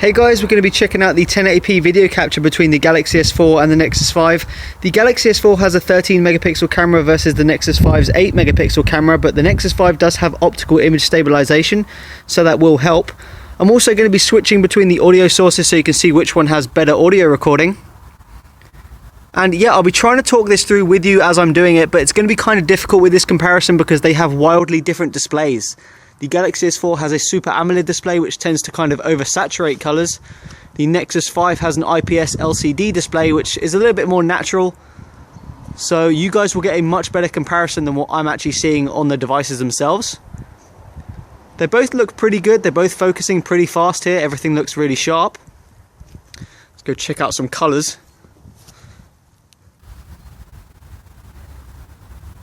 Hey guys, we're going to be checking out the 1080p video capture between the Galaxy S4 and the Nexus 5. The Galaxy S4 has a 13 megapixel camera versus the Nexus 5's 8 megapixel camera, but the Nexus 5 does have optical image stabilization, so that will help. I'm also going to be switching between the audio sources so you can see which one has better audio recording. And yeah, I'll be trying to talk this through with you as I'm doing it, but it's going to be kind of difficult with this comparison because they have wildly different displays. The Galaxy S4 has a Super AMOLED display which tends to kind of oversaturate colours. The Nexus 5 has an IPS LCD display which is a little bit more natural. So you guys will get a much better comparison than what I'm actually seeing on the devices themselves. They both look pretty good, they're both focusing pretty fast here, everything looks really sharp. Let's go check out some colours.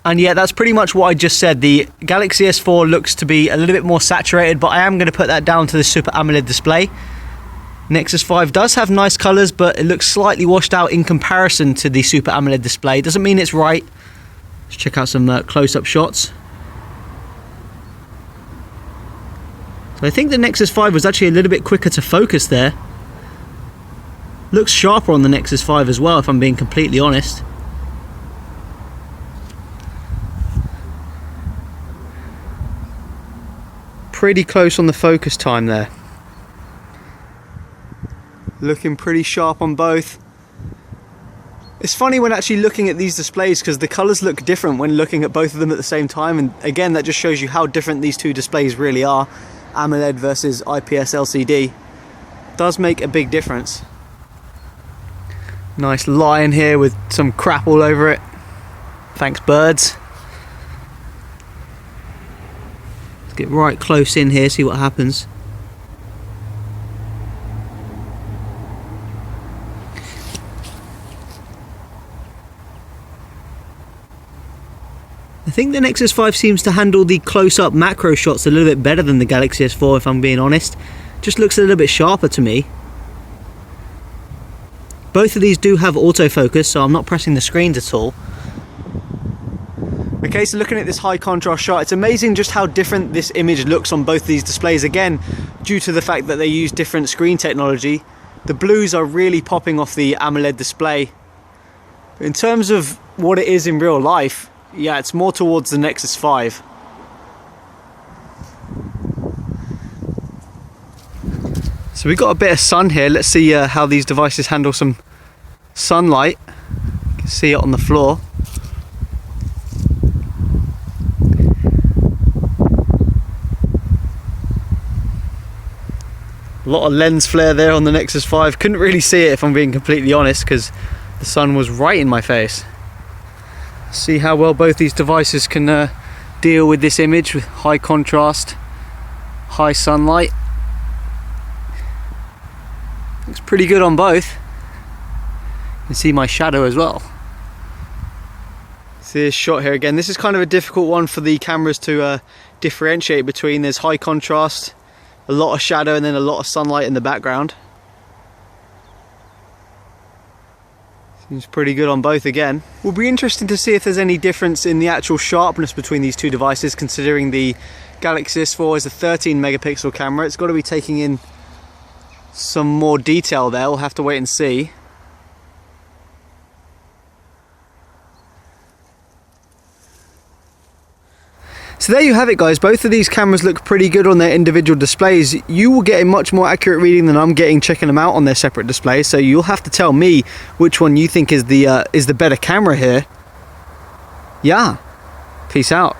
And yeah, that's pretty much what I just said. The Galaxy S4 looks to be a little bit more saturated, but I am going to put that down to the Super AMOLED display. Nexus 5 does have nice colours, but it looks slightly washed out in comparison to the Super AMOLED display. Doesn't mean it's right. Let's check out some close-up shots. So I think the Nexus 5 was actually a little bit quicker to focus there. Looks sharper on the Nexus 5 as well, if I'm being completely honest. Pretty close on the focus time there. Looking pretty sharp on both. It's funny when actually looking at these displays because the colours look different when looking at both of them at the same time, and again that just shows you how different these two displays really are. AMOLED versus IPS LCD does make a big difference. Nice lion here with some crap all over it. Thanks birds. Get right close in here, see what happens. I think the Nexus 5 seems to handle the close-up macro shots a little bit better than the Galaxy S4, if I'm being honest. Just looks a little bit sharper to me. Both of these do have autofocus, so I'm not pressing the screens at all. Okay, so looking at this high contrast shot, it's amazing just how different this image looks on both these displays, again due to the fact that they use different screen technology. The blues are really popping off the AMOLED display. In terms of what it is in real life, yeah, it's more towards the Nexus 5. So we've got a bit of sun here. Let's see how these devices handle some sunlight. You can see it on the floor. A lot of lens flare there on the Nexus 5. Couldn't really see it if I'm being completely honest because the sun was right in my face. See how well both these devices can deal with this image with high contrast, high sunlight. Looks pretty good on both. You can see my shadow as well. See this shot here again. This is kind of a difficult one for the cameras to differentiate between. There's high contrast, a lot of shadow, and then a lot of sunlight in the background. Seems pretty good on both again. Will be interesting to see if there's any difference in the actual sharpness between these two devices, considering the Galaxy S4 is a 13 megapixel camera. It's got to be taking in some more detail there. We'll have to wait and see. So there you have it guys, both of these cameras look pretty good on their individual displays. You will get a much more accurate reading than I'm getting checking them out on their separate displays, so you'll have to tell me which one you think is the better camera here. Yeah, peace out.